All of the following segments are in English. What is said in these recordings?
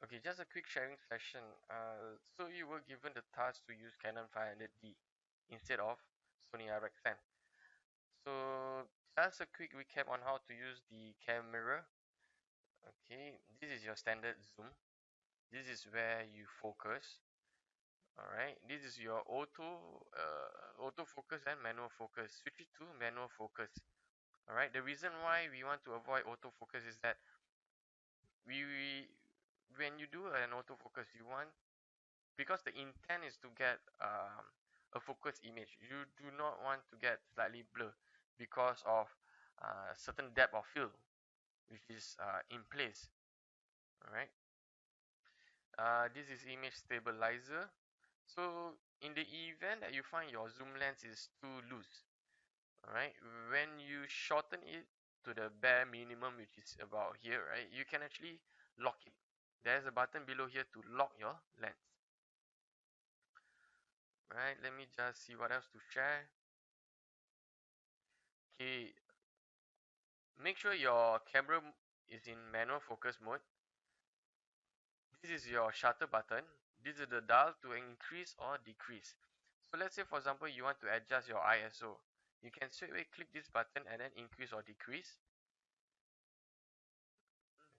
Okay, just a quick sharing session. So you were given the task to use Canon 500D instead of Sony RX10. So just a quick recap on how to use the camera. Okay, this is your standard zoom. This is where you focus. All right, this is your auto focus and manual focus. Switch it to manual focus. All right, the reason why we want to avoid autofocus is that we when you do an autofocus, you want, because the intent is to get a focus image. You do not want to get slightly blur because of certain depth of field which is in place. All right. This is image stabilizer. So in the event that you find your zoom lens is too loose, all right, when you shorten it to the bare minimum, which is about here, right, you can actually lock it. There's a button below here to lock your lens. Right, let me just see what else to share. Okay, make sure your camera is in manual focus mode. This is your shutter button. This is the dial to increase or decrease. So let's say, for example, you want to adjust your ISO. You can straight away click this button and then increase or decrease.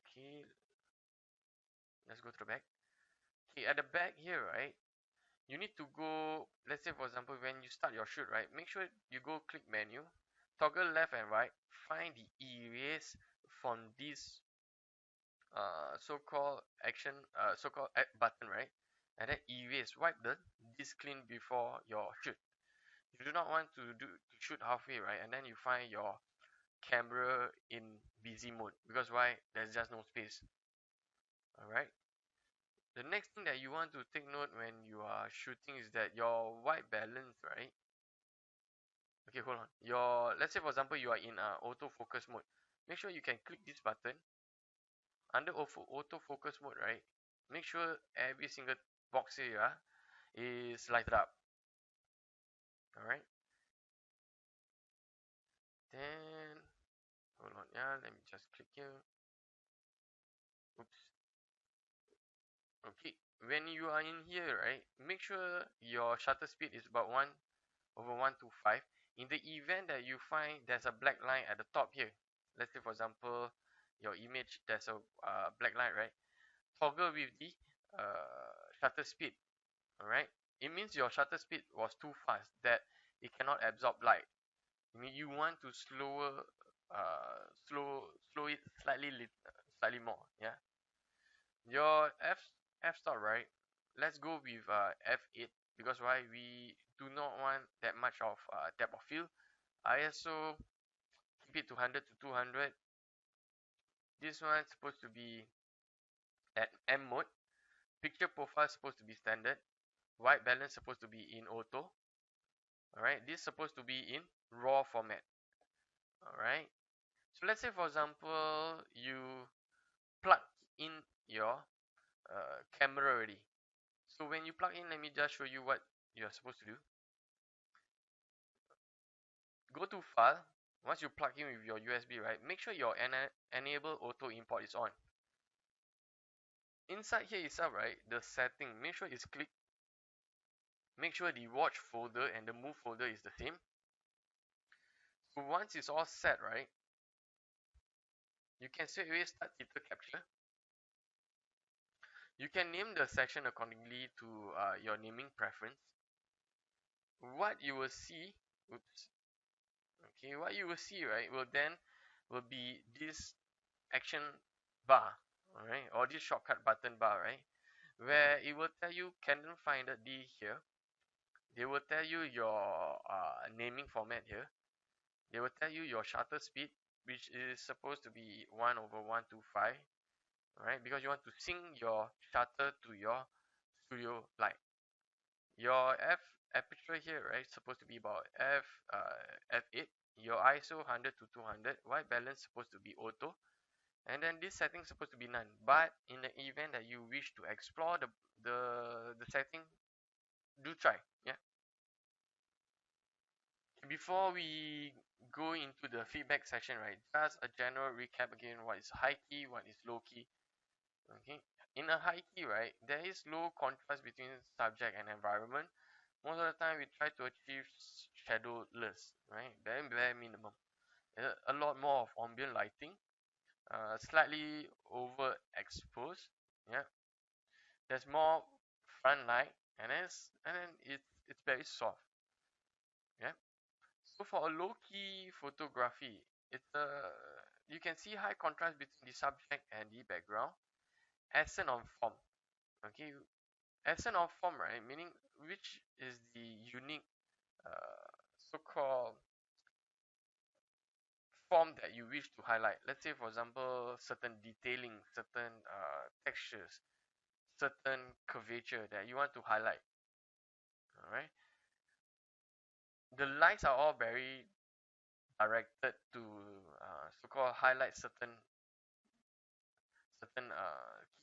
Okay, let's go to the back. Okay, at the back here, right, you need to go, let's say, for example, when you start your shoot, right, make sure you go click menu, toggle left and right, find the erase from this so-called action so-called button, right, and then erase, wipe this clean before your shoot. You do not want to shoot halfway, right, and then you find your camera in busy mode, because why? There's just no space. All right, the next thing that you want to take note when you are shooting is that your white balance, right? Okay, hold on, your, let's say for example you are in autofocus mode. Make sure you can click this button under autofocus mode, right? Make sure every single box here is lighted up. All right, then hold on, yeah, let me just click here. Oops. Okay, when you are in here, right, make sure your shutter speed is about 1/125. In the event that you find there's a black line at the top here, let's say for example your image, there's a black line, right, toggle with the shutter speed. All right, it means your shutter speed was too fast, that it cannot absorb light. I mean, you want to slow it slightly more. Yeah, your f-stop, right, let's go with f8, because why, we do not want that much of depth of field. ISO, keep it to 100 to 200. This one's supposed to be at M mode. Picture profile supposed to be standard. White balance supposed to be in auto. All right, this is supposed to be in raw format. All right, so let's say for example you plug in your camera already. So when you plug in, let me just show you what you're supposed to do. Go to file. Once you plug in with your USB, right, make sure your enable auto import is on. Inside here itself, right, the setting, make sure it's clicked. Make sure the watch folder and the move folder is the same. So once it's all set, right, you can straight away start title capture. You can name the section accordingly to your naming preference. What you will see, oops, okay, what you will see, right, will be this action bar, all right, or this shortcut button bar, right, where it will tell you Canon 500D here. They will tell you your naming format here. They will tell you your shutter speed, which is supposed to be 1/125, right? Because you want to sync your shutter to your studio light. Your aperture here, right, supposed to be about f8. Your ISO 100 to 200. White balance supposed to be auto, and then this setting is supposed to be none. But in the event that you wish to explore the setting, do try. Yeah. Before we go into the feedback section, right, just a general recap again: what is high key, what is low key. Okay, in a high key, right, there is low contrast between subject and environment. Most of the time, we try to achieve shadowless, right, very minimum. A lot more of ambient lighting, slightly overexposed. Yeah, there's more front light, and then it's very soft. Yeah. So for a low key photography, it's you can see high contrast between the subject and the background. Essence of form. Okay, essence of form, right? Meaning which is the unique so-called form that you wish to highlight. Let's say, for example, certain detailing, certain textures, certain curvature that you want to highlight. All right. The lines are all very directed to so-called highlight certain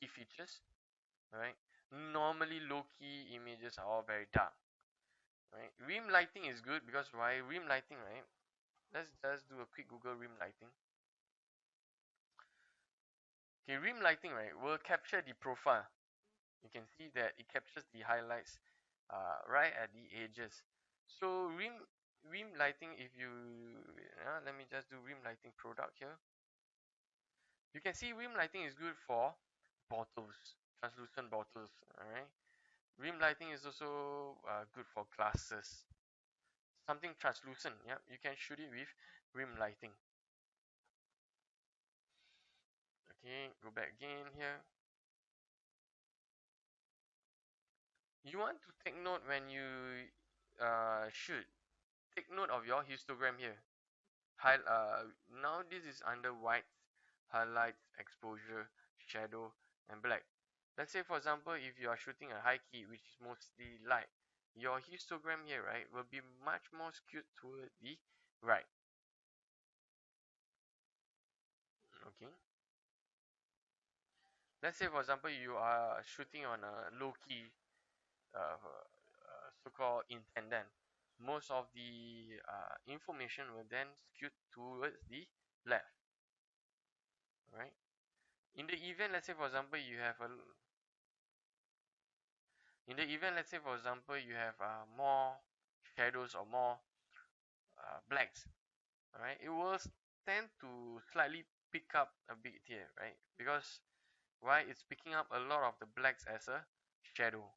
key features. Right. Normally, low key images are all very dark. Right. Rim lighting is good because why? Rim lighting, right? Let's just do a quick Google rim lighting. Okay, rim lighting, right, will capture the profile. You can see that it captures the highlights right at the edges. So rim lighting, if you let me just do rim lighting product here. You can see rim lighting is good for bottles, translucent bottles. All right. Rim lighting is also good for glasses. Something translucent. Yeah, you can shoot it with rim lighting. Okay, go back again here. You want to take note when you shoot. Take note of your histogram here. Now this is under white, highlights, exposure, shadow, and black. Let's say, for example, if you are shooting a high key, which is mostly light, your histogram here, right, will be much more skewed toward the right. Okay. Let's say, for example, you are shooting on a low key, so-called intendant. Most of the information will then skew towards the left, right? In the event, let's say, for example, you have a in the event, let's say, for example, you have more shadows or more blacks, all right, it will tend to slightly pick up a bit here, right? Because why? It's picking up a lot of the blacks as a shadow.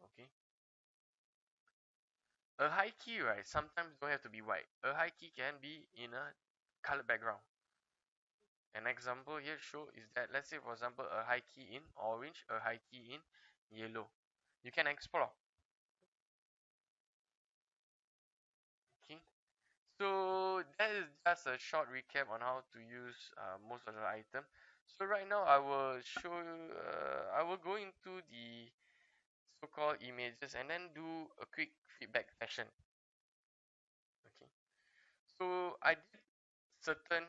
Okay. A high key, right, sometimes don't have to be white. A high key can be in a colored background. An example here show is that, let's say, for example, a high key in orange, a high key in yellow. You can explore. Okay. So that is just a short recap on how to use most of the item. So right now I will show you, I will go into the so-called images and then do a quick feedback session. Okay. So I did certain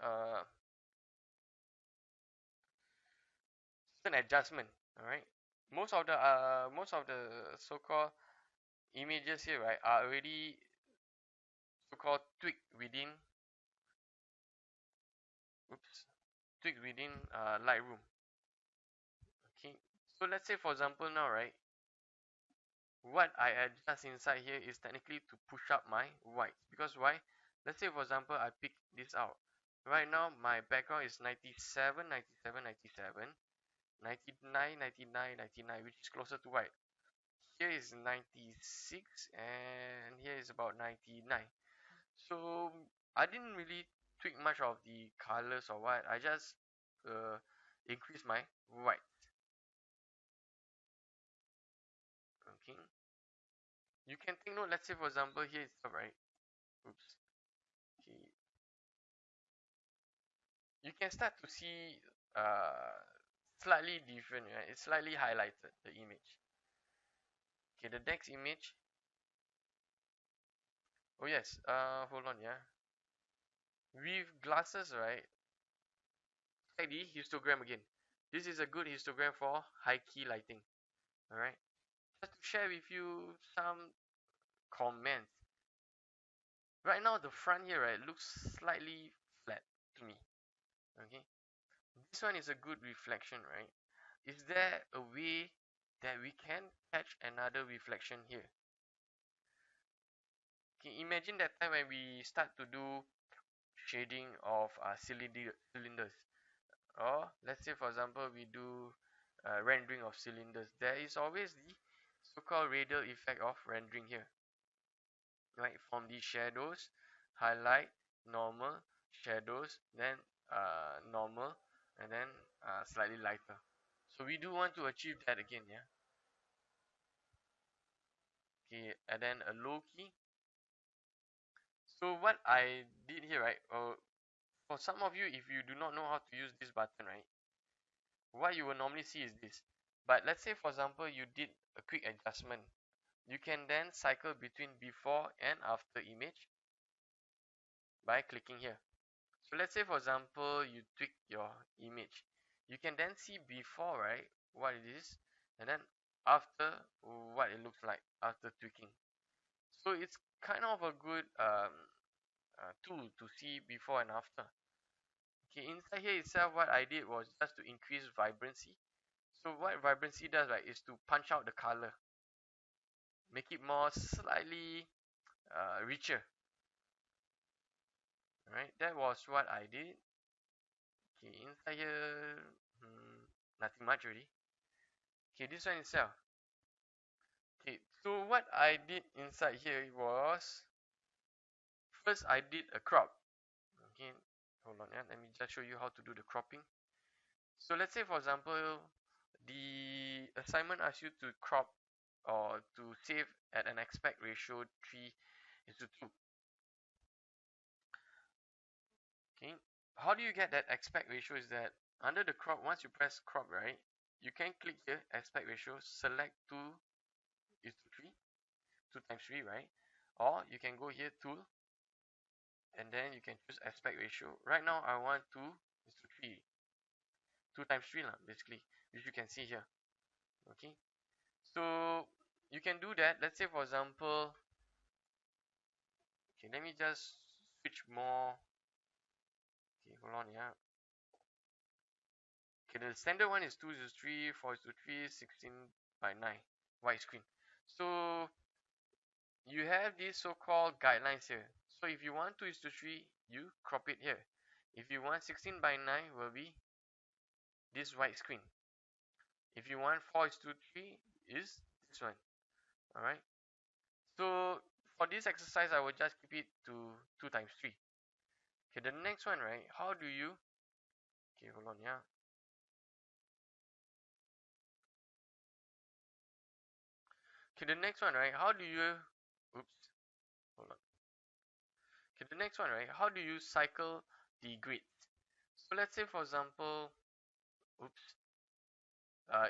uh, certain adjustment. All right. Most of the so-called images here, right, are already so-called tweaked within oops tweaked within Lightroom. Okay. So let's say, for example, now, right, what I adjust inside here is technically to push up my whites. Because why? Let's say, for example, I pick this out. Right now my background is 97, 97, 97, 99, 99, 99, which is closer to white. Here is 96 and here is about 99. So I didn't really tweak much of the colors or what. I just increase my white. Okay. You can take note, let's say, for example, here it's right. Oops. Okay. You can start to see slightly different, right? It's slightly highlighted, the image. Okay, the next image. Oh yes, hold on, yeah. With glasses, right? Check the histogram again. This is a good histogram for high key lighting. Alright. Just to share with you some comments. Right now the front here, right, looks slightly flat to me. Okay. this one is a good reflection, right? Is there a way that we can catch another reflection here? Okay, imagine that time when we start to do shading of cylinders, or let's say for example we do rendering of cylinders. There is always the so-called radial effect of rendering here, right? From the shadows, highlight, normal, shadows, then normal, and then slightly lighter. So we do want to achieve that again, yeah. Okay, and then a low key. So what I did here, right? For some of you, if you do not know how to use this button, right, what you will normally see is this. But let's say, for example, you did a quick adjustment. You can then cycle between before and after image by clicking here. So let's say, for example, you tweak your image. You can then see before, right, what it is, and then after, what it looks like after tweaking. So it's kind of a good tool to see before and after. Okay, inside here itself, what I did was just to increase vibrancy. So what vibrancy does, right, is to punch out the color, make it more slightly richer. Right, that was what I did. Okay, inside here, nothing much already. Okay, this one itself. Okay, so what I did inside here was, first I did a crop. Okay, hold on, yeah, let me just show you how to do the cropping. So let's say, for example, the assignment asks you to crop or to save at an aspect ratio 3:2. Okay, how do you get that aspect ratio? Is that under the crop, once you press crop, right, you can click here aspect ratio, select 2:3, 2 times 3, right? Or you can go here tool, and then you can choose aspect ratio. Right now I want 2:3, 2 times 3 lah, basically, which you can see here. Okay, so you can do that. Let's say, for example, okay, let me just switch more. Okay, hold on, yeah. Okay, the standard one is 2:3, 4:3, 16:9 widescreen. So you have these so-called guidelines here. So if you want 2:3, you crop it here. If you want 16:9, will be this widescreen. If you want 4:3, is this one. Alright. So for this exercise, I will just keep it to 2 times 3. Okay, the next one, right? How do you? Okay, hold on, yeah. Okay, the next one, right? How do you? Oops, hold on. Okay, the next one, right? How do you cycle the grids? So let's say, for example, oops,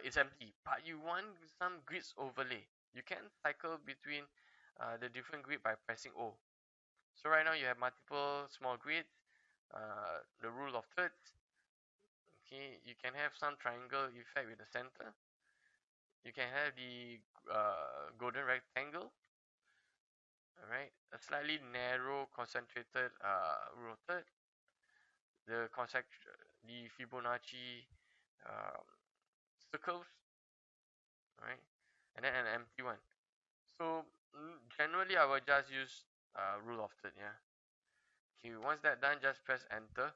it's empty, but you want some grids overlay. You can cycle between the different grid by pressing O. So right now you have multiple small grids, the rule of thirds. Okay, you can have some triangle effect with the center. You can have the golden rectangle. Alright, a slightly narrow concentrated rule of third. The Fibonacci um, circles, right? And then an empty one. So generally I will just use rule of third, yeah. Okay, once that done, just press enter.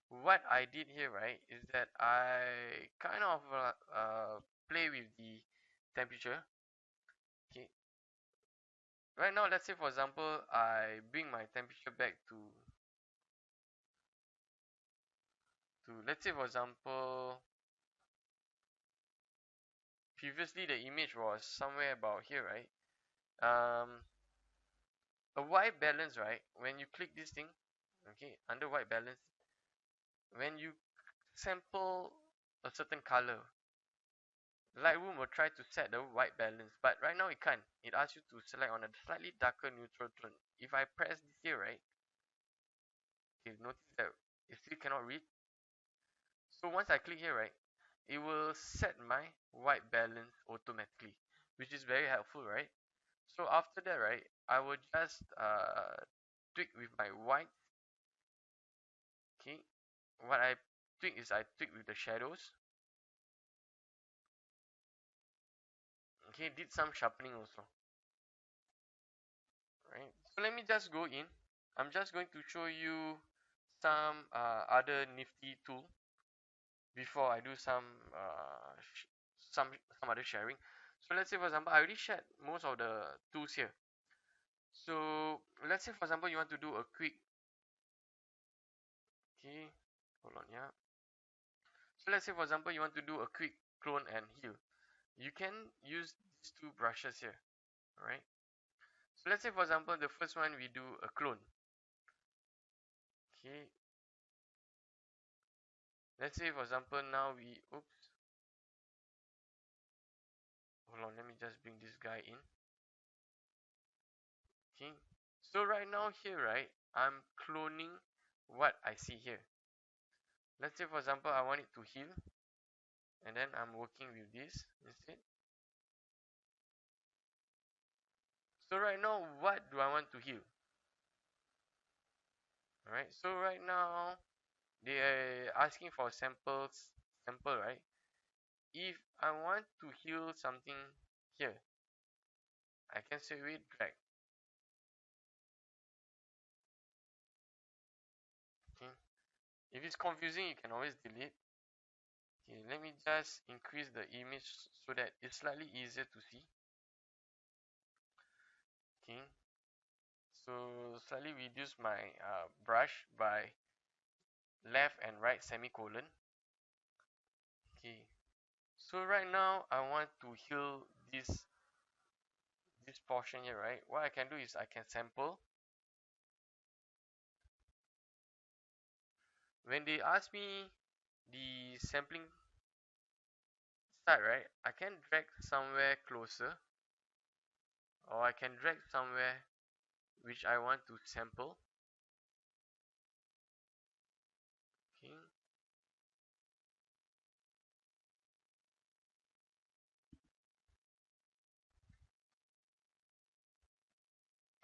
What I did here, right, is that I kind of play with the temperature. Okay, right now, let's say for example, I bring my temperature back to let's say for example, previously the image was somewhere about here, right? A white balance, right? When you click this thing, okay, under white balance, when you sample a certain color, Lightroom will try to set the white balance, but right now it can't. It asks you to select on a slightly darker neutral tone. If I press this here, right, okay, notice that it still cannot read. So once I click here, right, it will set my white balance automatically, which is very helpful, right? So after that, right, I will just tweak with my white. Okay, what I tweak is I tweak with the shadows. Okay, did some sharpening also. Right. So let me just go in. I'm just going to show you some other nifty tool before I do some other sharing. So let's say for example, I already shared most of the tools here. So let's say for example, you want to do a quick, okay, hold on, yeah. So let's say for example, you want to do a quick clone and heal. You can use these two brushes here, right? So let's say for example, the first one we do a clone. Okay. Let's say for example, now we, oops, hold on, let me just bring this guy in. Okay. So right now here, right, I'm cloning what I see here. Let's say for example, I want it to heal, and then I'm working with this instead. So right now, what do I want to heal? Alright, so right now they are asking for sample, right? If I want to heal something here, I can straight away drag. Okay. If it's confusing, you can always delete. Okay, let me just increase the image so that it's slightly easier to see. Okay, so slightly reduce my brush by left and right semicolon. Okay, so right now I want to heal this portion here, right? What I can do is I can sample. When they ask me the sampling start, right, I can drag somewhere closer, or I can drag somewhere which I want to sample. Okay,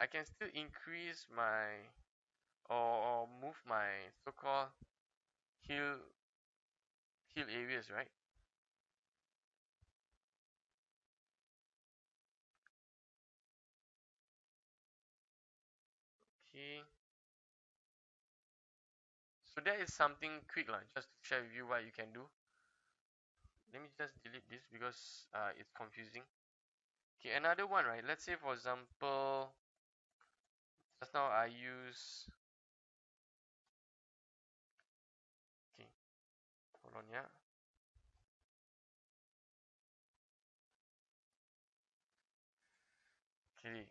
I can still increase my or move my so-called heal areas, right? Okay, so that is something quick lah, just to share with you what you can do. Let me just delete this because it's confusing. Okay, another one, right? Let's say for example, just now I use, okay, hold on, yeah. Okay,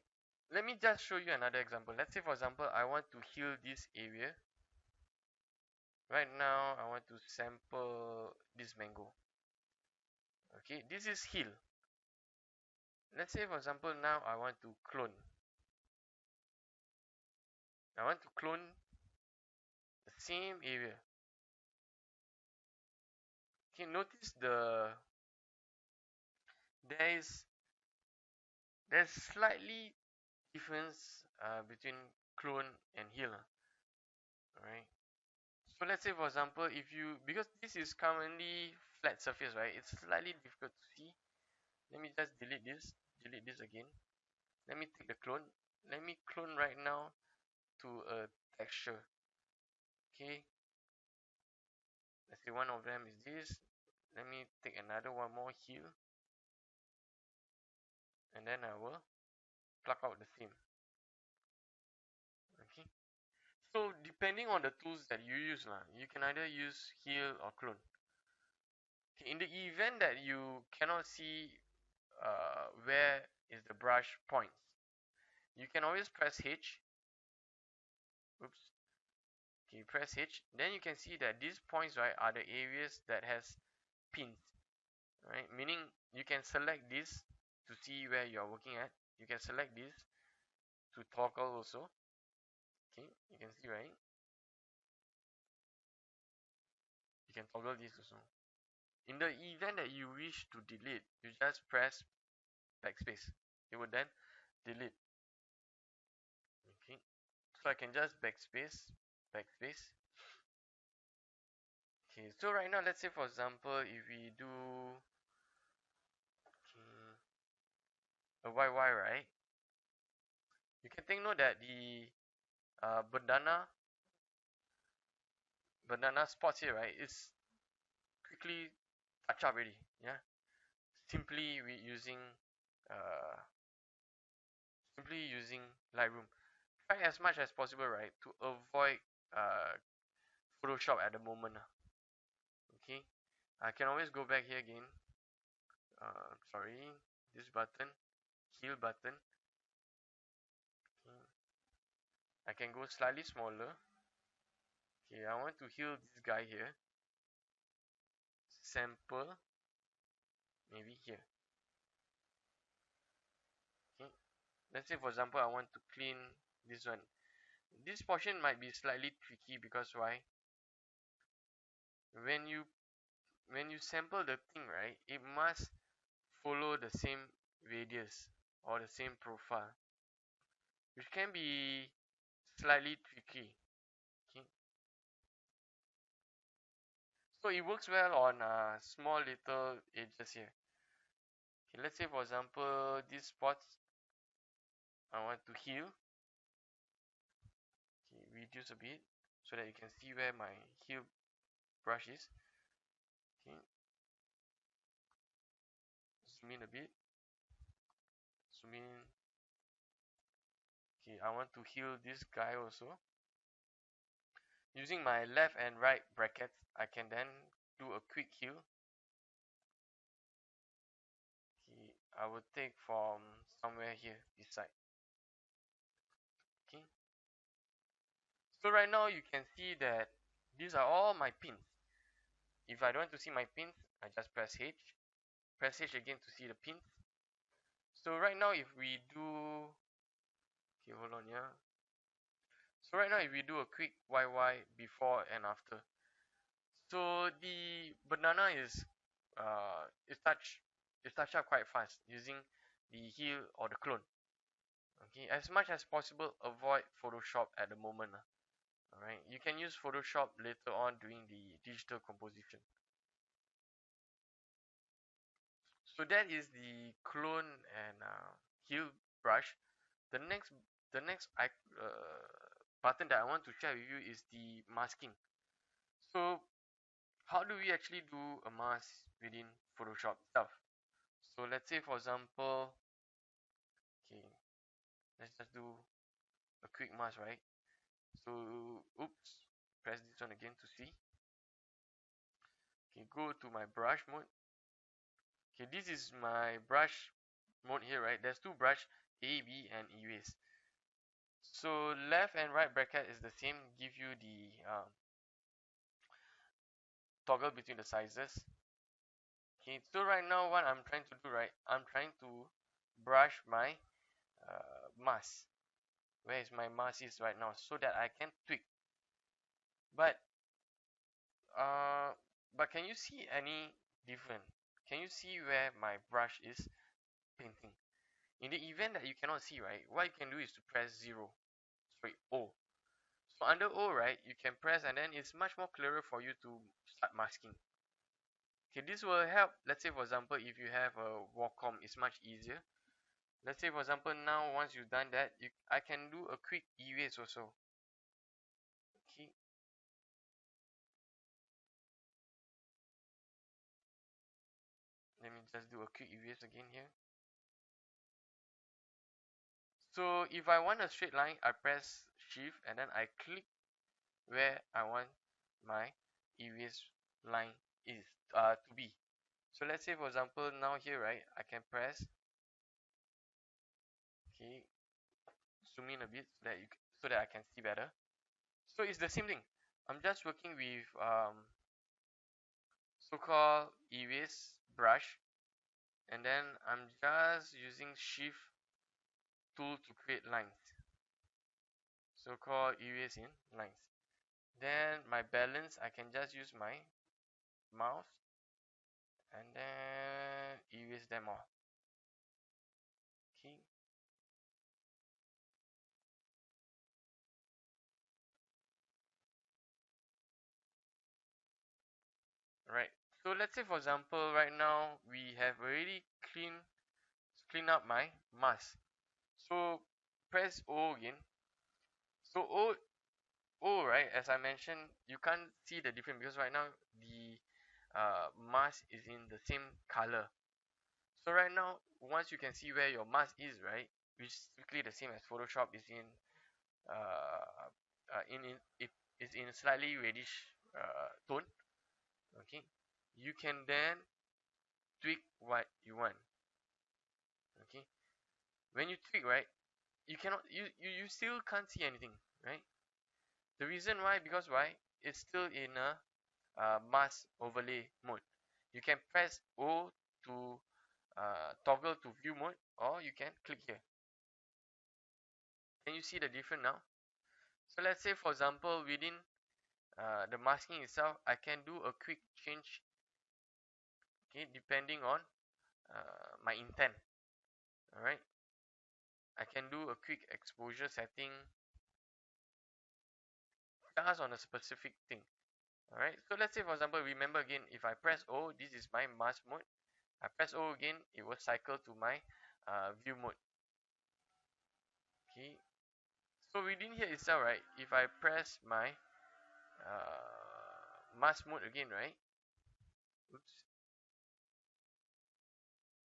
let me just show you another example. Let's say for example, I want to heal this area. Right now I want to sample this mango. Okay, this is heal. Let's say for example, now I want to clone. I want to clone the same area. Okay, notice there is there's slightly difference between clone and heal. Alright. So let's say for example, if you, because this is currently flat surface, right, it's slightly difficult to see. Let me just delete this again. Let me take the clone. Let me clone right now to a texture. Okay, let's say one of them is this. Let me take another one more here, and then I will pluck out the theme. Okay, so depending on the tools that you use lah, you can either use heal or clone. Okay, in the event that you cannot see where is the brush points, you can always press H. Oops. Okay, press H, then you can see that these points, right, are the areas that has pins, right? Meaning you can select this to see where you are working at. You can select this to toggle also. Okay, you can see, right? You can toggle this also. In the event that you wish to delete, you just press backspace. It will then delete. Okay, so I can just backspace. Okay, so right now, let's say for example, if we do a YY, right? You can take note that the banana spots here, right, is quickly touch up already. Yeah, simply we using uh, simply using Lightroom. Try as much as possible, right, to avoid Photoshop at the moment. Okay, I can always go back here again. Sorry, this button, heal button. Okay. I can go slightly smaller. Okay, I want to heal this guy here. Sample, maybe here. Okay, let's say for example I want to clean this one. This portion might be slightly tricky because why? When you sample the thing, right, it must follow the same radius or the same profile, which can be slightly tricky. Okay, so it works well on small little edges here. Okay, let's say for example these spots I want to heal. Okay, reduce a bit so that you can see where my heal brush is. Okay, zoom in a bit, zoom in. Okay, I want to heal this guy also. Using my left and right brackets, I can then do a quick heal. Okay, I will take from somewhere here beside. Okay, so right now you can see that these are all my pins. If I don't want to see my pins, I just press H. Press H again to see the pins. So right now if we do, okay, hold on, yeah. So right now if we do a quick YY before and after, so the banana is touch up quite fast using the heal or the clone. Okay, as much as possible avoid Photoshop at the moment. Alright, you can use Photoshop later on during the digital composition. So that is the clone and heal brush. The next button that I want to share with you is the masking. So how do we actually do a mask within Photoshop itself? So let's say for example, okay, let's just do a quick mask, right? So oops, press this one again to see. Okay, go to my brush mode. Okay, this is my brush mode here, right? There's two brush, A, B and erase. So left and right bracket is the same, give you the toggle between the sizes. Okay, so right now what I'm trying to do, right, I'm trying to brush my mask. Where is my mask is right now, so that I can tweak. But uh, can you see any different? Can you see where my brush is painting? In the event that you cannot see, right, what you can do is to press O. So under O, right, you can press and then it's much more clearer for you to start masking. Okay, this will help. Let's say for example, if you have a Wacom, it's much easier. Let's say for example, now once you've done that, I can do a quick erase also. Okay. Let me just do a quick erase again here. So if I want a straight line, I press shift and then I click where I want my erase line is to be. So let's say for example now here, right, I can press, okay, zoom in a bit so that I can see better. So it's the same thing. I'm just working with so-called erase brush, and then I'm just using shift tool to create lines, so-called erase in lines. Then my balance, I can just use my mouse and then erase them all. Okay, So let's say for example, right now we have already clean up my mask. So press O again. So O, right, as I mentioned, you can't see the difference because right now the mask is in the same color. So right now, once you can see where your mask is, right, which is strictly the same as Photoshop, is in it is in slightly reddish tone. Okay, you can then tweak what you want. Okay, when you tweak, right, you cannot you still can't see anything, right? The reason why, because why, it's still in a mask overlay mode. You can press O to toggle to view mode, or you can click here. Can you see the difference now? So let's say for example, within the masking itself, I can do a quick change, okay, depending on my intent. All right, I can do a quick exposure setting just on a specific thing. All right, so let's say for example, remember again, if I press O, this is my mask mode. I press O again, it will cycle to my view mode. Okay, so within here itself, right, if I press my mask mode again, right, oops,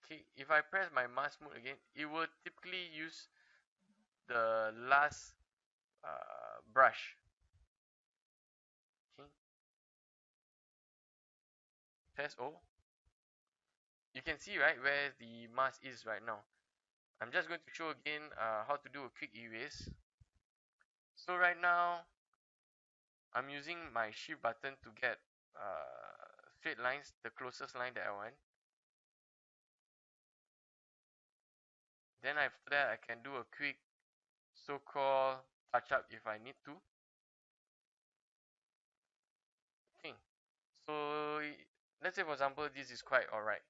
okay, if I press my mask mode again, it will typically use the last brush. Okay, press O, you can see, right, where the mask is right now. I'm just going to show again how to do a quick erase. So right now I'm using my shift button to get straight lines, the closest line that I want. Then after that I can do a quick so-called touch up if I need to. Okay, so let's say for example this is quite alright.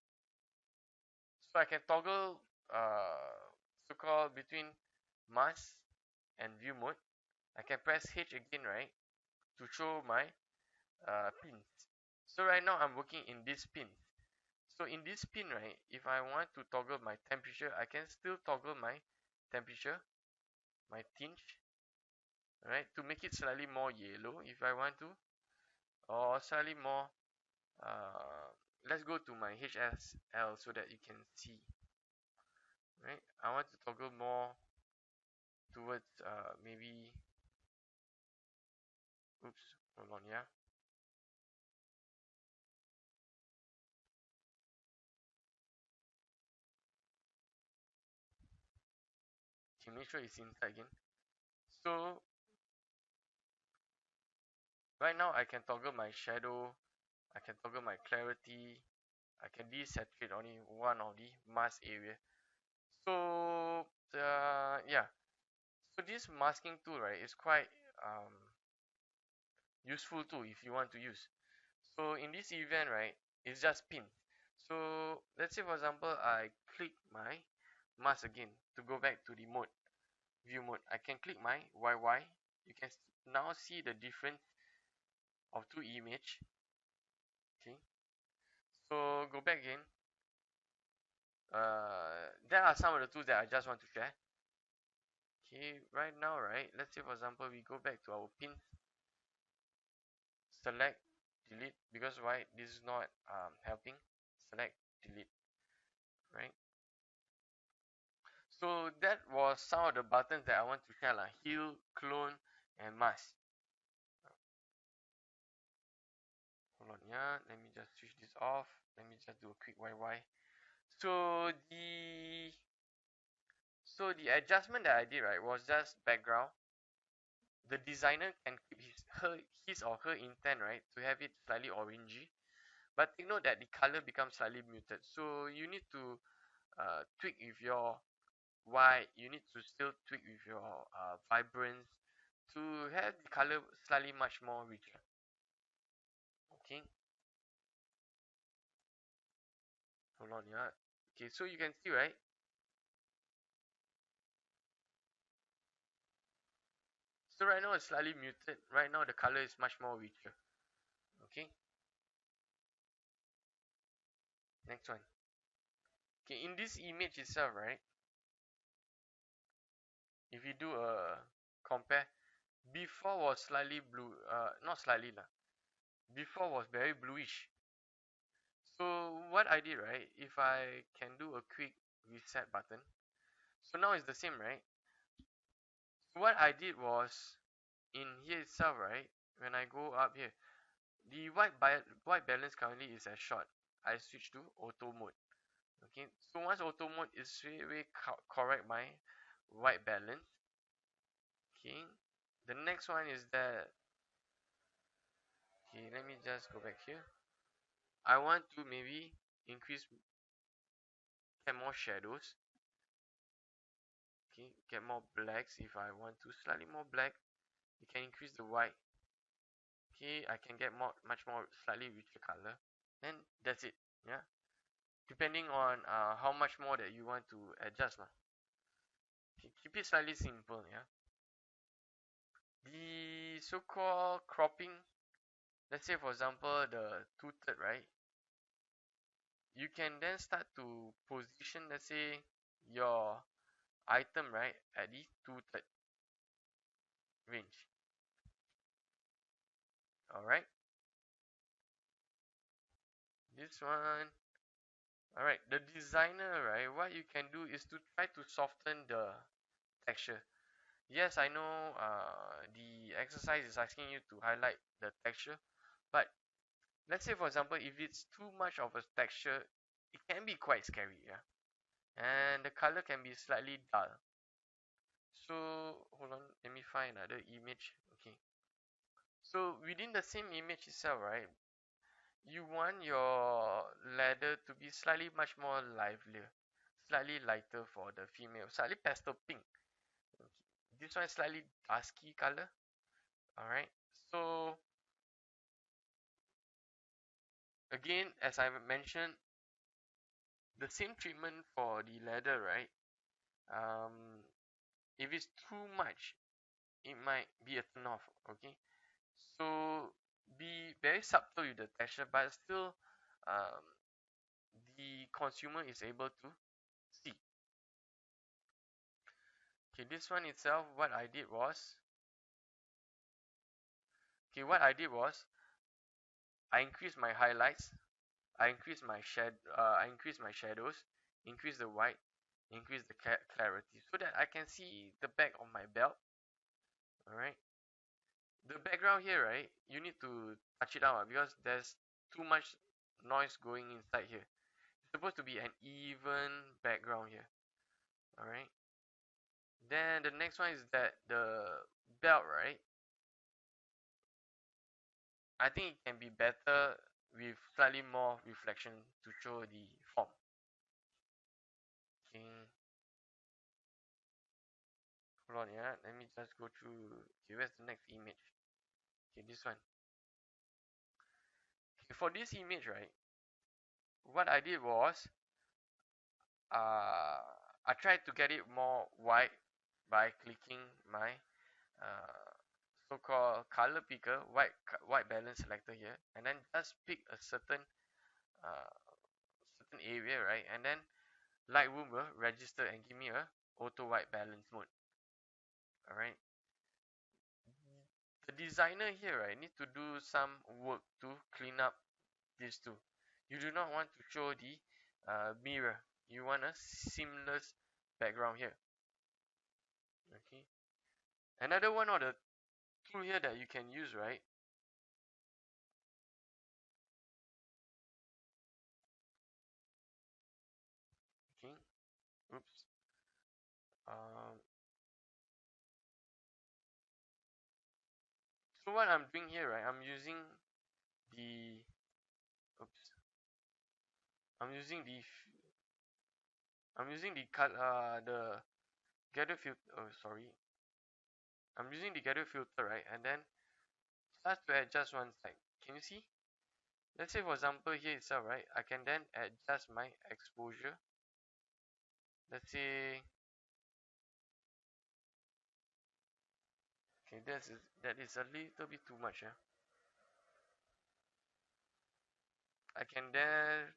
So I can toggle so-called between mask and view mode. I can press H again, right, to show my pins. So right now I'm working in this pin. So in this pin, right, if I want to toggle my temperature, I can still toggle my temperature, my tinge, right, to make it slightly more yellow if I want to, or slightly more let's go to my HSL so that you can see, right. I want to toggle more towards maybe, oops, hold on, yeah. Okay, make sure it's inside again. So right now I can toggle my shadow, I can toggle my clarity, I can desaturate only one of the mask area. So yeah, so this masking tool, right, is quite um, useful too if you want to use. So in this event, right, it's just pin. So let's say for example I click my mask again to go back to the mode, view mode. I can click my YY. You can now see the difference of two image. Okay, so go back again. There are some of the tools that I just want to share. Okay, right now, right, let's say for example we go back to our pin, select, delete, because why, this is not helping. Select, delete, right. So that was some of the buttons that I want to share, like heal, clone, and mask. Hold on, yeah, let me just switch this off. Let me just do a quick YY. So the adjustment that I did, right, was just background. The designer can keep his or her intent, right, to have it slightly orangey, but take note that the color becomes slightly muted. So you need to tweak with your white, you need to still tweak with your vibrance to have the color slightly much more richer. Okay, hold on, yeah. Okay, so you can see, right, so right now it's slightly muted. Right now the color is much more richer. Okay, Next one. Okay, in this image itself, right? If you do a compare, before was slightly blue, not slightly lah. Before was very bluish. So what I did, right? If I can do a quick reset button, so now it's the same, right? So what I did was in here itself, right? When I go up here, the white balance currently is at short. I switch to auto mode. Okay, so once auto mode is straight away correct my white balance. Okay, the next one is that, okay, let me just go back here. I want to maybe increase, get more shadows. Okay, get more blacks. If I want to slightly more black, you can increase the white. Okay, I can get much more slightly richer color, and that's it. Yeah, depending on how much more that you want to adjust lah. Okay, keep it slightly simple. Yeah, the so-called cropping, let's say for example the two-third, right? You can then start to position, let's say, your item, right, at the two-third range. All right, this one. All right, the designer, right, what you can do is to try to soften the texture. Yes, I know the exercise is asking you to highlight the texture, but let's say for example, if it's too much of a texture, it can be quite scary, yeah, and the color can be slightly dull. So hold on, let me find another image. Okay, so within the same image itself, right, you want your leather to be slightly much more livelier, slightly lighter for the female, slightly pastel pink. Okay. This one is slightly dusky color. All right, so again, as I mentioned, the same treatment for the leather, right? um if it's too much, it might be a turn off. Okay, so be very subtle with the texture, but still um the consumer is able to see. Okay, this one itself, what I did was, okay, what I did was I increased my highlights, I increased my shadows, increase the white, increase the clarity, so that I can see the back of my belt. All right, the background here, right, you need to touch it out because there's too much noise going inside here. It's supposed to be an even background here. All right, then the next one is that the belt, right, I think it can be better with slightly more reflection to show the form. Okay, hold on, yeah, let me just go through. Okay, where's the next image? Okay, this one. Okay, for this image, right, what I did was uh I tried to get it more white by clicking my uh so-called color picker, white balance selector here, and then just pick a uh certain area, right, and then Lightroom will register and give me a auto white balance mode. All right, the designer here, right, need to do some work to clean up these two. You do not want to show the mirror. You want a seamless background here. Okay, another one of the tool here that you can use, right? Okay, oops. um so what I'm doing here, right, the oops I'm using the I'm using the cut the gather filter. Oh, sorry, I'm using the gather filter, right, and then just to adjust one side. Can you see? Let's say for example here itself, right, I can then adjust my exposure. Let's say, okay, that is a little bit too much. Yeah, I can then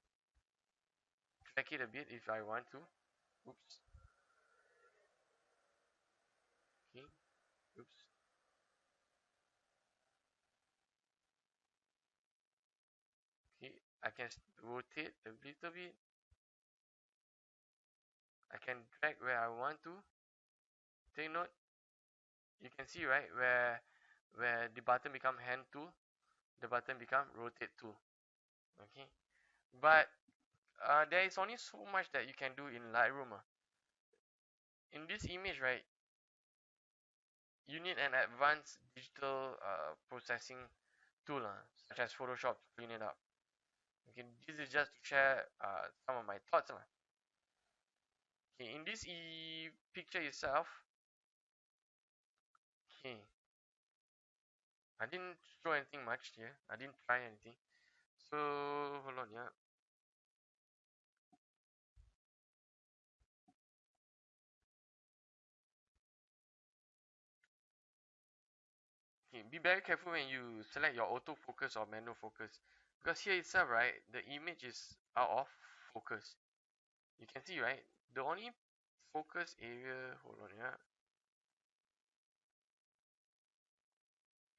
drag it a bit if I want to. Oops. Okay. Oops. Okay. I can rotate a little bit. I can drag where I want to. Take note. You can see right where the button become hand tool, the button become rotate tool. Okay. But there is only so much that you can do in Lightroom. In this image, right, you need an advanced digital processing tool, such as Photoshop to clean it up. Okay, this is just to share some of my thoughts. Okay, in this picture itself, okay, I didn't show anything much here. I didn't try anything. So hold on, yeah. Okay, be very careful when you select your autofocus or manual focus, because here itself, right, the image is out of focus. You can see, right, the only focus area, hold on, yeah,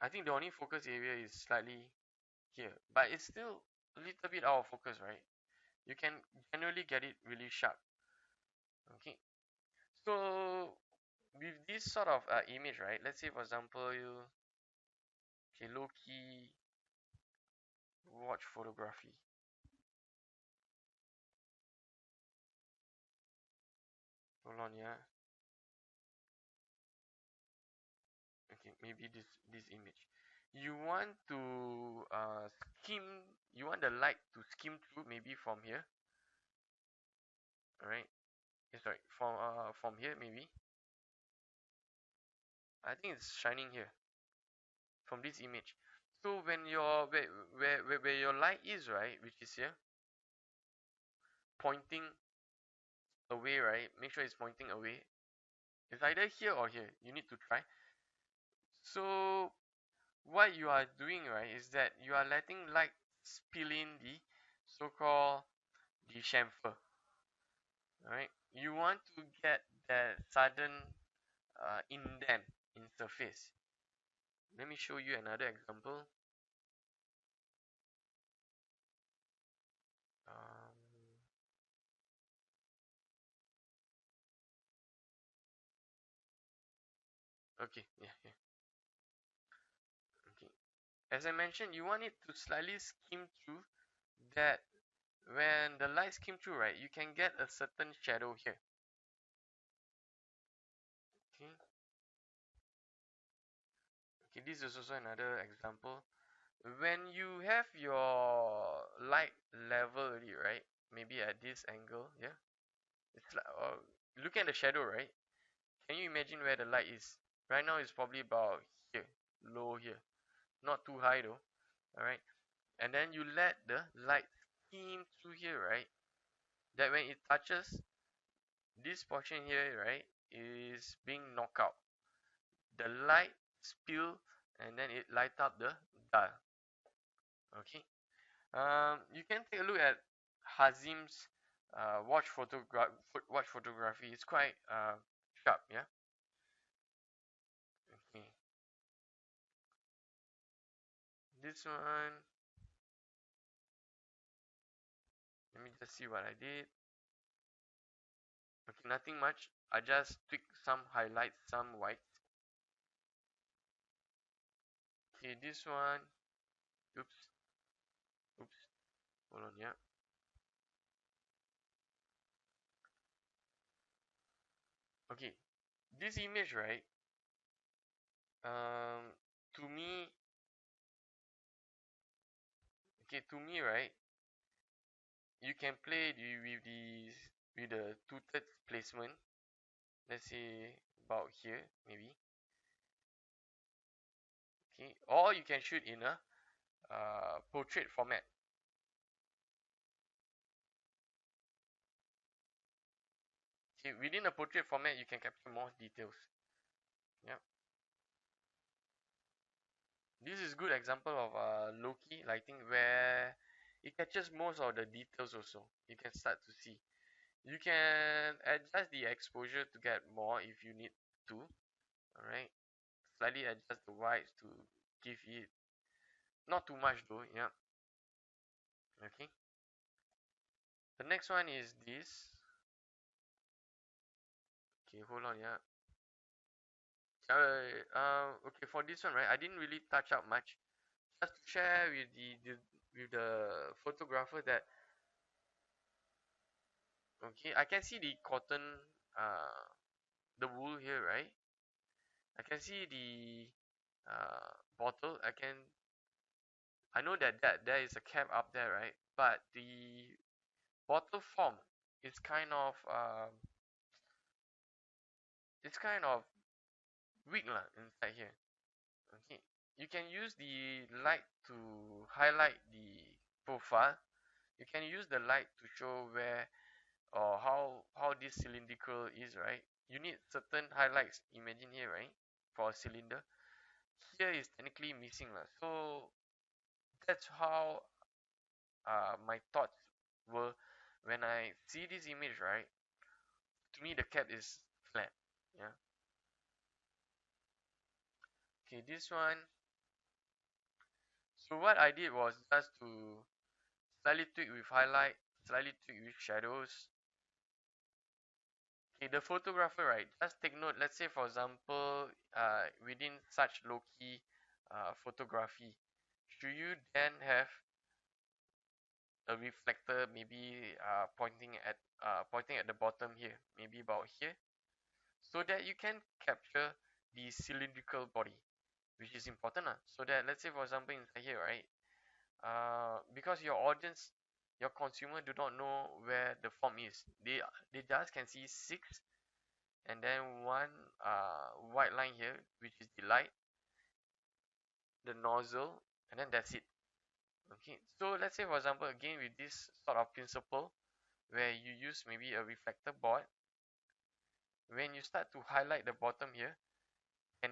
I think the only focus area is slightly here, but it's still a little bit out of focus, right? You can generally get it really sharp. Okay, so with this sort of image, right, let's say for example you, okay, low key watch photography. Hold on, yeah. Okay, maybe this image, you want to skim, you want the light to skim through maybe from here. All right, sorry, from here maybe. I think it's shining here from this image. So when your where your light is, right, which is here, pointing away, right, make sure it's pointing away. It's either here or here, you need to try. So what you are doing, right, is that you are letting light spill in the so-called the chamfer. Alright, you want to get that sudden indent in surface. Let me show you another example. um, okay, yeah. Okay, as I mentioned, you want it to slightly skim through, that when the light skim through, right, you can get a certain shadow here. Okay, okay, this is also another example. When you have your light level already, right, maybe at this angle, yeah, it's like, look at the shadow, right? Can you imagine where the light is? Right now it's probably about here, low here, not too high though. All right, and then you let the light skim through here, right, that when it touches this portion here, right, is being knocked out, the light spill, and then it light up the dial. Okay, you can take a look at Hazim's watch photography. It's quite sharp, yeah. Okay, this one, let me just see what I did. Okay, nothing much. I just tweak some highlights, some whites. Okay, this one, oops, oops, hold on, yeah. Okay, this image, right, to me, okay, to me, right, you can play with the two-thirds placement. Let's say about here, maybe. Okay, or you can shoot in a portrait format. Okay, within a portrait format, you can capture more details. Yeah, this is good example of low-key lighting, where it catches most of the details also. You can start to see. You can adjust the exposure to get more if you need to. Alright. Slightly adjust the whites to give it not too much though, yeah. Okay. The next one is this. Okay, hold on, yeah. Okay, for this one, right, I didn't really touch up much. Just to share with the photographer that okay, I can see the cotton, uh, the wool here, right? I can see the bottle. I know that there is a cap up there, right? But the bottle form is it's kind of weak lah inside here. Okay, you can use the light to highlight the profile. You can use the light to show where or how this cylindrical is, right? You need certain highlights. Imagine here, right? For a cylinder, here is technically missing lah. So that's how my thoughts were when I see this image, right? To me, the cap is flat. Yeah. Okay, this one. So what I did was just to slightly tweak with highlight, slightly tweak with shadows. Okay, the photographer, right? Just take note. Let's say, for example, within such low-key photography, should you then have a reflector maybe pointing at the bottom here, maybe about here, so that you can capture the cylindrical body, which is important so that let's say for example inside here, right, because your audience, your consumer do not know where the form is. They just can see six and then one white line here, which is the light, the nozzle, and then that's it. Okay, so let's say for example again with this sort of principle where you use maybe a reflector board, when you start to highlight the bottom here, and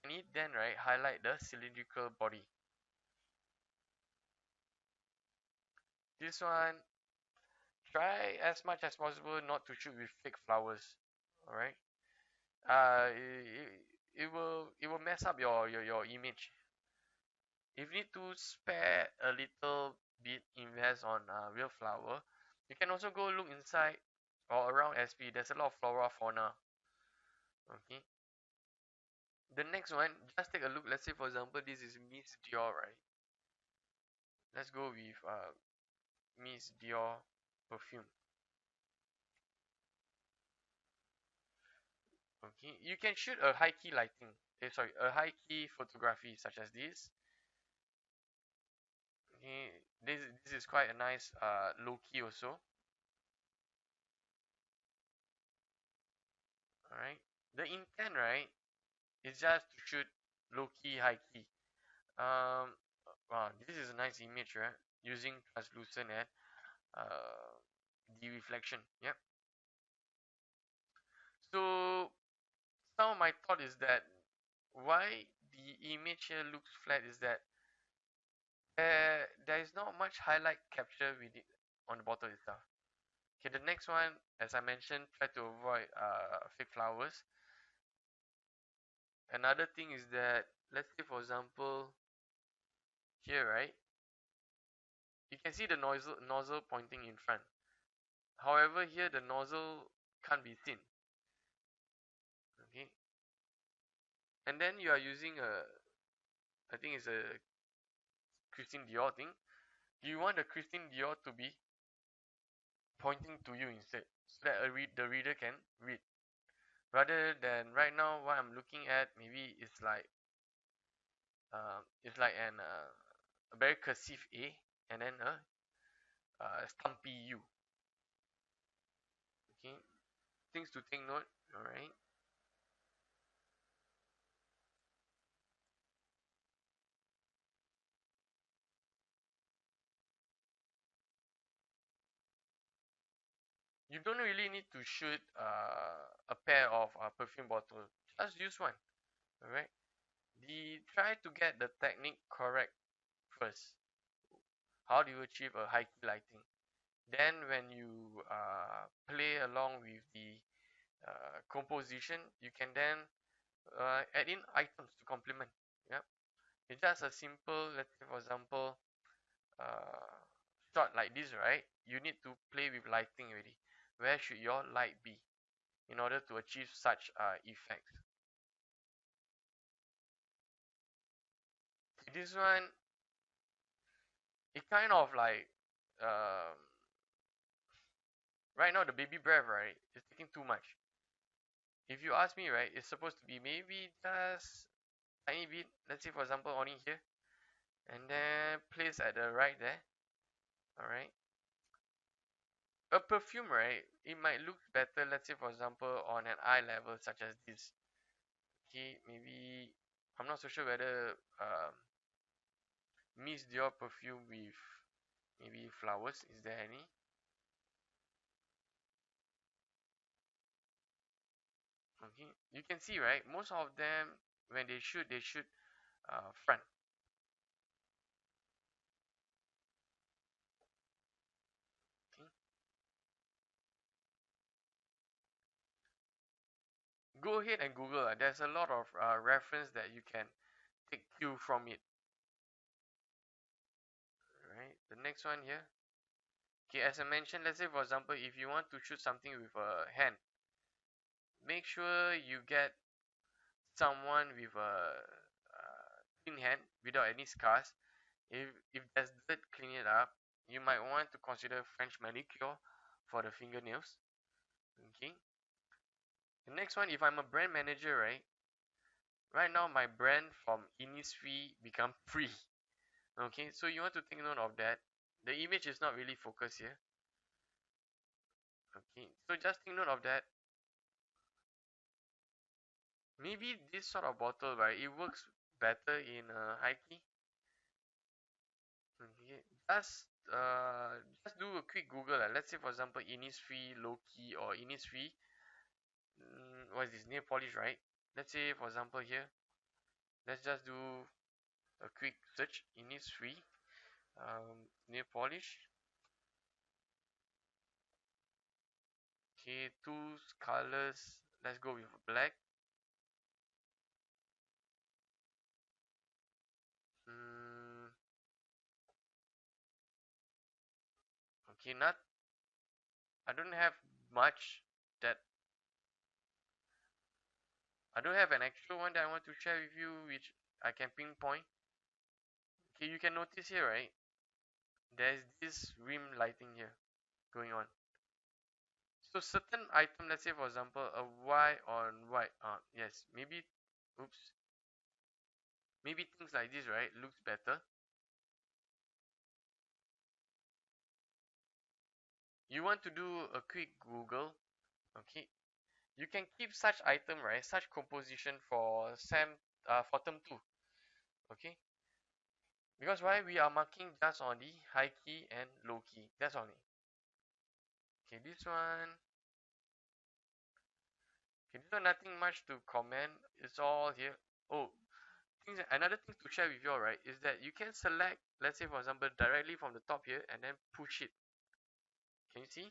it then right highlight the cylindrical body. This one, try as much as possible not to shoot with fake flowers. All right, it will mess up your image. If you need to spare a little bit, invest on real flower. You can also go look inside or around SP. There's a lot of flora fauna. Okay. The next one, just take a look. Let's say for example, this is Miss Dior, right? Let's go with Miss Dior perfume. Okay, you can shoot a high key lighting. Sorry, a high key photography such as this. Okay, this is quite a nice low key also. All right, the intent, right, is just to shoot low key, high key. Wow, this is a nice image, right? Using translucent and the reflection. Yep. So now my thought is that why the image here looks flat is that there is not much highlight capture with it on the bottle itself. Okay, the next one, as I mentioned, try to avoid fake flowers. Another thing is that let's say for example here, right, you can see the nozzle pointing in front. However, here the nozzle can't be seen. Okay, and then you are using I think it's a Christian Dior thing. You want the Christian Dior to be pointing to you instead, so that the reader can read, rather than right now what I'm looking at. Maybe it's like a very cursive A and then a stumpy U. Okay, things to take note. All right. You don't really need to shoot a pair of perfume bottles. Just use one. All right. Try to get the technique correct first. how do you achieve a high key lighting. Then when you play along with the composition, you can then add in items to complement. Yeah, it's just a simple, let's say for example, uh, shot like this, right? You need to play with lighting already. Where should your light be in order to achieve such effects? This one, it kind of like um, right now the baby breath, right, is taking too much. If you ask me, right, it's supposed to be maybe just tiny bit. Let's say for example only here, and then place at the right there. All right. A perfume, right, it might look better, let's say for example on an eye level such as this. Okay, maybe I'm not so sure whether Miss Dior perfume with maybe flowers, is there any? Okay, you can see, right, most of them when they shoot front. Okay, go ahead and Google. There's a lot of reference that you can take cue from it. Right, the next one here. Okay, as I mentioned, let's say for example if you want to shoot something with a hand, make sure you get someone with a clean hand without any scars. If there's dirt, clean it up. You might want to consider French manicure for the fingernails. Okay. The next one, if I'm a brand manager, right now my brand from Innisfree become free. Okay, so you want to take note of that. The image is not really focused here. Okay, so just take note of that. Maybe this sort of bottle, right, it works better in high key. Okay, just do a quick Google. Let's say for example Innisfree low key or Innisfree what is this, nail polish, right? Let's say for example here, let's just do a quick search. Innisfree nail polish. Okay, two colors, let's go with black. mm, okay, not, I don't have much that I don't have an actual one that I want to share with you which I can pinpoint. Okay, you can notice here, right, there's this rim lighting here going on. So certain item, let's say for example a white on white, yes, maybe, oops, maybe things like this, right, looks better. You want to do a quick Google. Okay, you can keep such item, right, such composition for for term 2. Okay, because why we are marking just on the high key and low key, that's only. Okay, this one nothing much to comment, it's all here. Oh, another thing to share with you all, right, is that you can select, let's say for example directly from the top here and then push it. Can you see?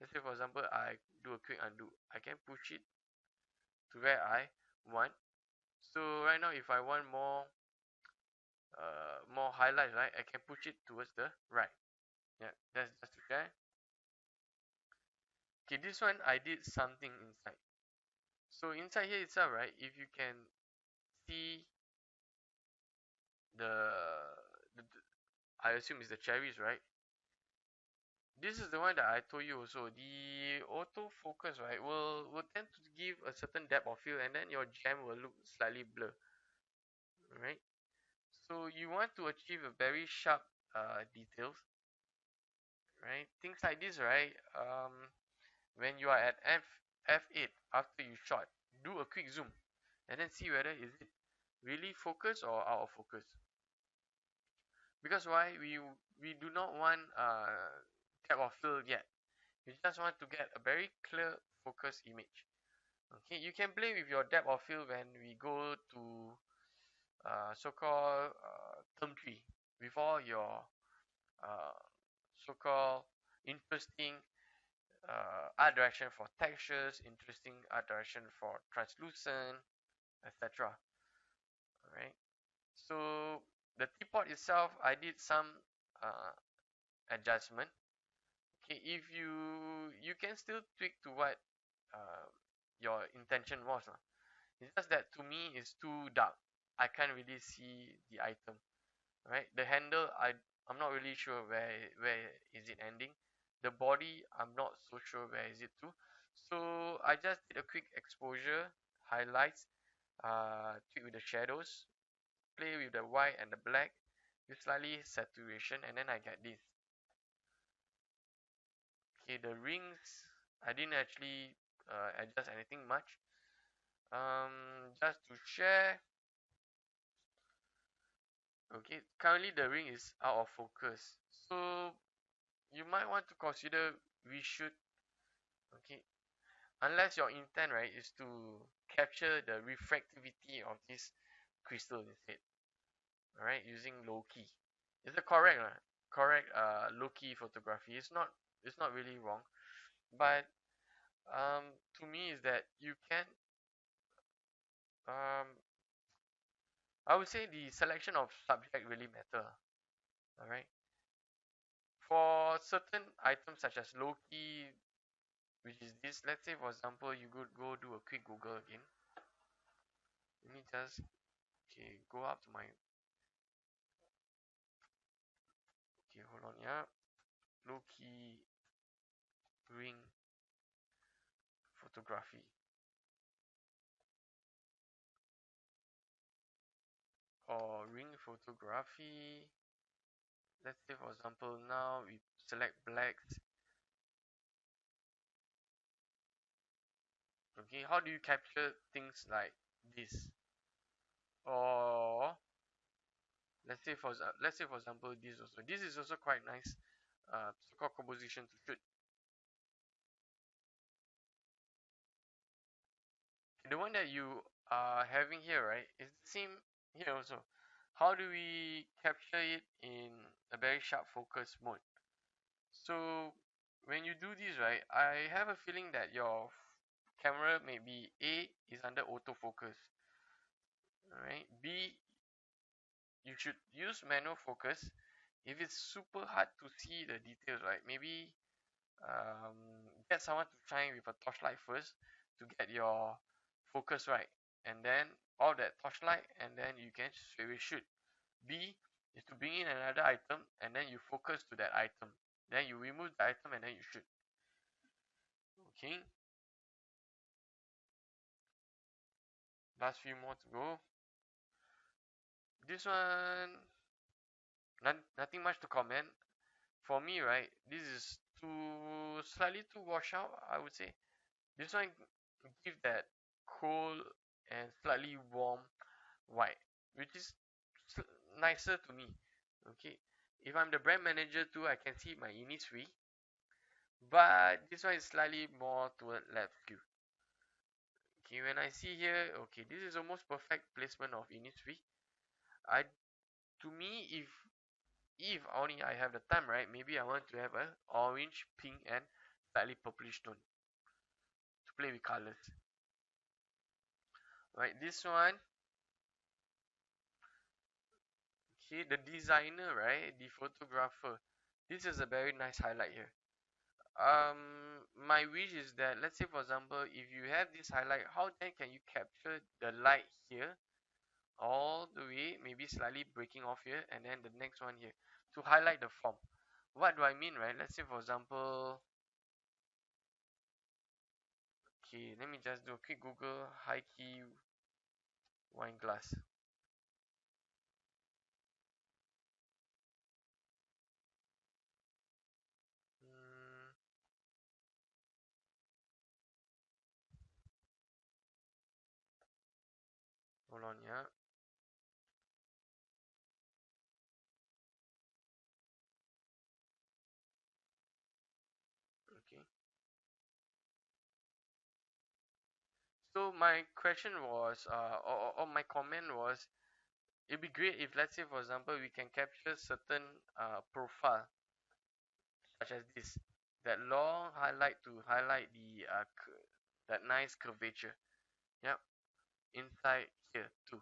Let's say for example I do a quick undo, I can push it to where I want. So right now if I want more highlights, right, I can push it towards the right. Yeah, that's just to share. Okay, this one I did something inside. So inside here itself, right, if you can see the I assume it's the cherries, right? This is the one that I told you also. The autofocus, right, will tend to give a certain depth of field, and then your gem will look slightly blur, right? So you want to achieve a very sharp details, right? Things like this, right? When you are at f8 after you shot, do a quick zoom, and then see whether is it really focus or out of focus. Because why we do not want depth of field yet. We just want to get a very clear focus image. Okay, you can play with your depth of field when we go to so-called term 3 before your uh, so-called interesting art direction for textures, interesting art direction for translucent, etc. Alright. So the teapot itself, I did some uh, adjustment. Okay, if you can still tweak to what uh, your intention was. It's just that to me it's too dark. I can't really see the item. Right, the handle I'm not really sure where is it ending. The body I'm not so sure where is it to. So I just did a quick exposure, highlights, tweak with the shadows, play with the white and the black with slightly saturation, and then I get this. Okay, the rings I didn't actually adjust anything much. Just to share. Okay, currently the ring is out of focus, so you might want to consider we should, okay, unless your intent, right, is to capture the refractivity of this crystal instead. All right, using low key. Is it correct? Correct. Low key photography. It's not really wrong, but to me is that you can um I would say the selection of subject really matter. All right. For certain items such as low key, which is this, let's say for example you could go do a quick Google again. Let me just, okay, go up to my, okay, hold on, yeah, low key ring photography, or ring photography. Let's say for example now we select blacks. Okay, how do you capture things like this? Or let's say for example this is also quite nice, so-called composition to shoot. The one that you are having here, right, is the same here also. How do we capture it in a very sharp focus mode? So when you do this, right, I have a feeling that your camera maybe A is under autofocus. Alright, B, you should use manual focus. If it's super hard to see the details, right, maybe um, get someone to shine with a torchlight first to get your focus right, and then all that torchlight, and then you can straight away shoot. B is to bring in another item and then you focus to that item, then you remove the item and then you shoot. Okay, last few more to go. This one, nothing much to comment. For me, right, this is too slightly too wash out, I would say. This one give that cold and slightly warm white, which is nicer to me. Okay, if I'm the brand manager too, I can see my Innisfree, but this one is slightly more toward left skew. Okay, when I see here, okay, this is almost perfect placement of Innisfree. I To me, if only I have the time, right, maybe I want to have a orange, pink, and slightly purplish tone to play with colors. Right, this one, okay, the designer, right, the photographer. This is a very nice highlight here. My wish is that, let's say for example, if you have this highlight, how then can you capture the light here all the way, maybe slightly breaking off here, and then the next one here to highlight the form. What do I mean, right? Let's say for example, okay, let me just do a quick Google high key wine glass. mm, Hold on, yeah. Okay, so my question was, or my comment was, it'd be great if, let's say for example, we can capture certain profile such as this, that long highlight to highlight the that nice curvature. Yep, inside here too.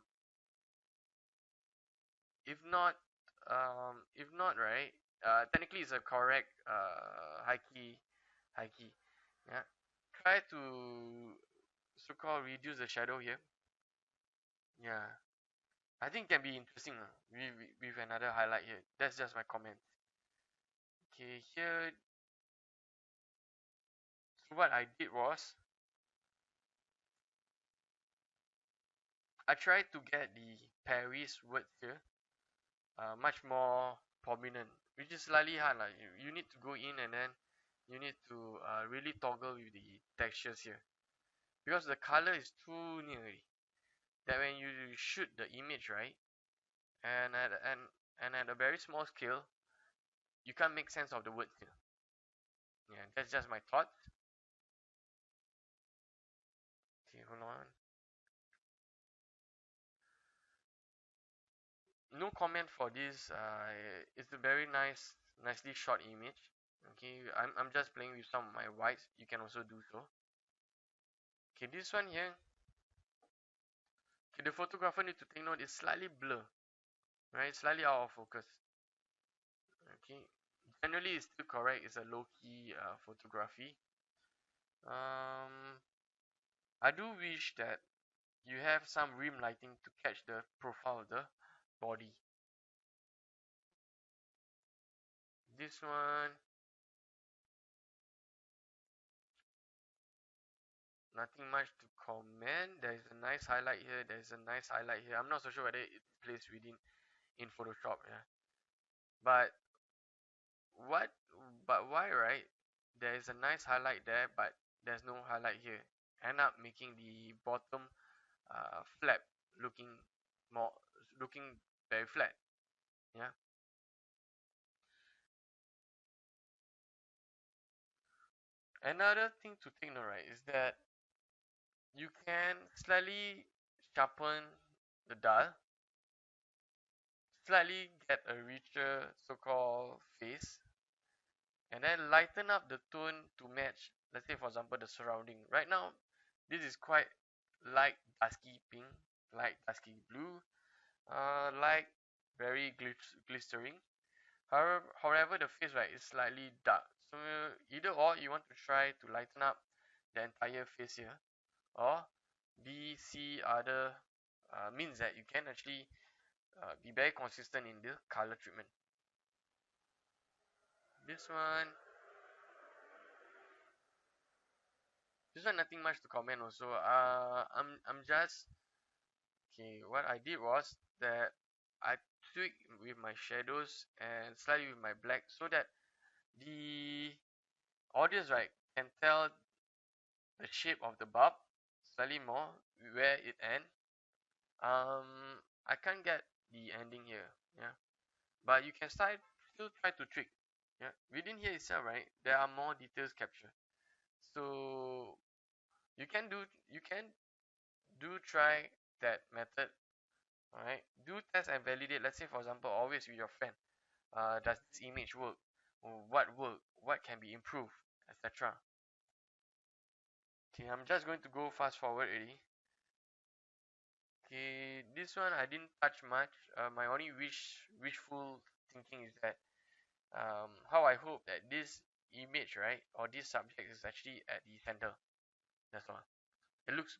If not right, technically it's a correct high key. Yeah, try to so-called reduce the shadow here. Yeah, I think can be interesting with another highlight here. That's just my comment. Okay, here, so what I did was I tried to get the Paris words here much more prominent, which is slightly hard. Like you need to go in and then you need to really toggle with the textures here because the color is too near already. That when you shoot the image right, and at a very small scale, you can't make sense of the words here. Yeah, that's just my thought. Okay, hold on. No comment for this. It's a very nicely shot image. Okay, I'm just playing with some of my whites. You can also do so. Okay, this one here. Okay, the photographer need to take note. It's slightly blur, right? Slightly out of focus. Okay, generally it's still correct. It's a low key photography. I do wish that you have some rim lighting to catch the profile of the body. This one, nothing much to comment. There is a nice highlight here. There is a nice highlight here. I'm not so sure whether it plays within in Photoshop. Yeah, but what? But why, right? There is a nice highlight there, but there's no highlight here. End up making the bottom flap looking more looking very flat. Yeah. Another thing to take note, right, is that you can slightly sharpen the dial, slightly get a richer so-called face, and then lighten up the tone to match, let's say for example, the surrounding. Right now, this is quite light dusky pink, light dusky blue, light very glistering. However, the face right is slightly dark. So either or you want to try to lighten up the entire face here, or B, C other means that you can actually be very consistent in the color treatment. This one, this one nothing much to comment also. I'm just okay. What I did was that I tweaked with my shadows and slightly with my black so that the audience right can tell the shape of the bulb slightly more where it ends. I can't get the ending here. Yeah, but you can still try to trick. Yeah, within here itself, right? There are more details captured. So you can do try that method. All right. Do test and validate. Let's say for example, always with your friend. Does this image work? What work? What can be improved, etc. Okay, I'm just going to go fast forward already. Okay, this one I didn't touch much. My only wishful thinking is that how I hope that this image, right, or this subject is actually at the center. That's all. It looks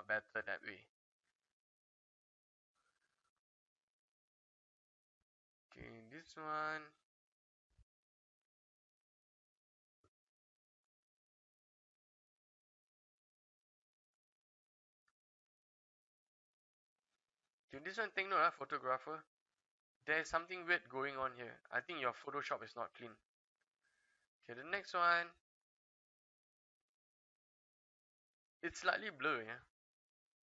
better that way. Okay, this one. Okay, this one, take note, photographer. There's something weird going on here. I think your Photoshop is not clean. Okay, the next one. It's slightly blurry, yeah.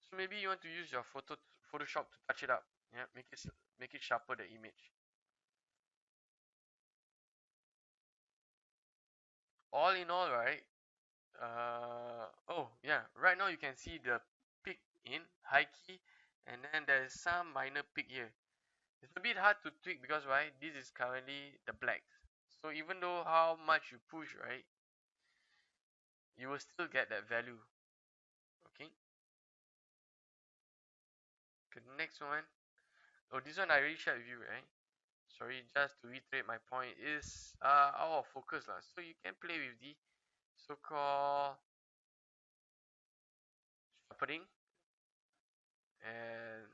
So maybe you want to use your Photoshop to touch it up. Yeah, make it sharper the image. All in all, right? Oh yeah. Right now you can see the peak in high key, and then there's some minor peak here. It's a bit hard to tweak because why? This is currently the blacks. So even though how much you push, right, you will still get that value. Okay. Okay, the next one. Oh, this one I already shared with you, right? Sorry, just to reiterate my point is out of focus lah. So you can play with the so-called sharpening and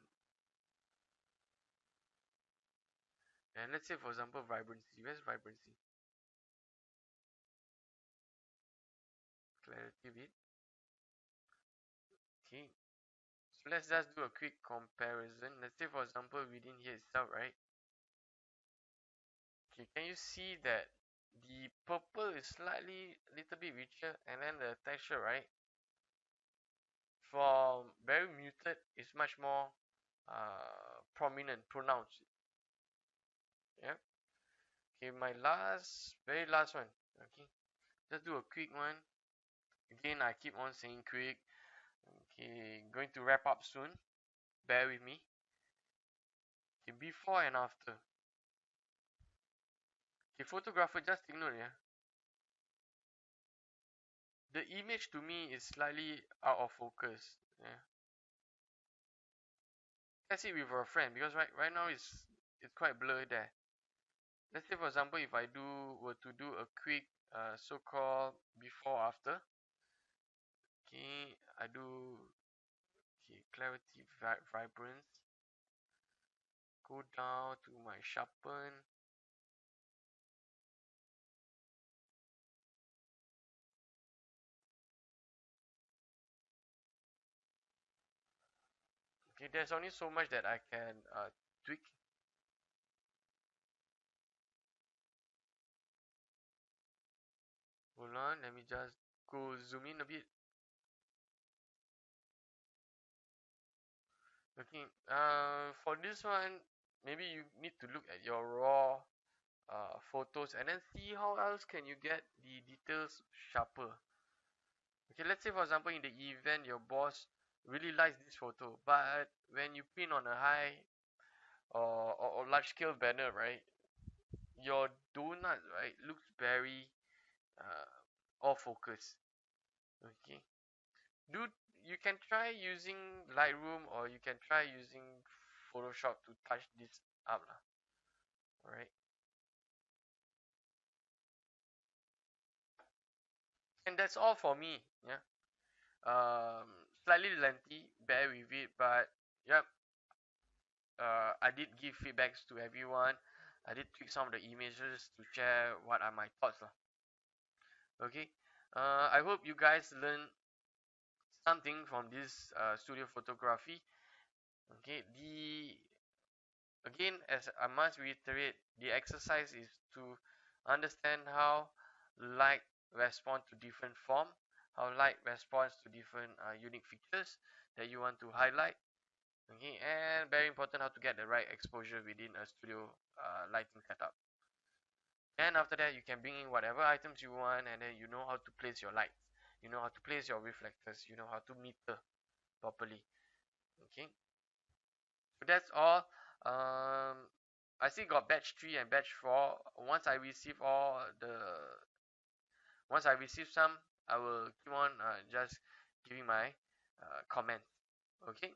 let's say for example vibrancy. Where's vibrancy? Clarity bit. Okay. So let's just do a quick comparison. Let's say for example within here itself, right? Okay, can you see that the purple is slightly a little bit richer and then the texture, right? From very muted is much more prominent, pronounced. Yeah. Okay, my very last one. Okay, just do a quick one. Again, I keep on saying quick. Okay, going to wrap up soon. Bear with me. Okay, before and after. Okay, photographer, just ignore, yeah. The image to me is slightly out of focus. Yeah. Test it with a friend because right now it's quite blurred there. Let's say for example if I were to do a quick so-called before after. Okay, I do okay clarity vibrance. Go down to my sharpen. Okay, there's only so much that I can tweak. Hold on, let me just go zoom in a bit. Okay, for this one, maybe you need to look at your raw photos and then see how else can you get the details sharper. Okay, let's say for example in the event your boss really likes this photo, but when you print on a high or large scale banner, right, your donut, right, looks very off focus. Okay, do you can try using Lightroom or you can try using Photoshop to touch this up lah. All right, and that's all for me. Yeah, slightly lengthy, bear with it, but yep, I did give feedbacks to everyone. I did tweak some of the images to share what are my thoughts lah. Okay, I hope you guys learn something from this studio photography. Okay, the again, as I must reiterate, the exercise is to understand how light responds to different form, how light responds to different unique features that you want to highlight. Okay, and very important how to get the right exposure within a studio lighting setup. And after that, you can bring in whatever items you want, and then you know how to place your lights, you know how to place your reflectors, you know how to meter properly. Okay, so that's all. I still got batch 3 and batch 4. Once I receive some, I will keep on just giving my comment. Okay,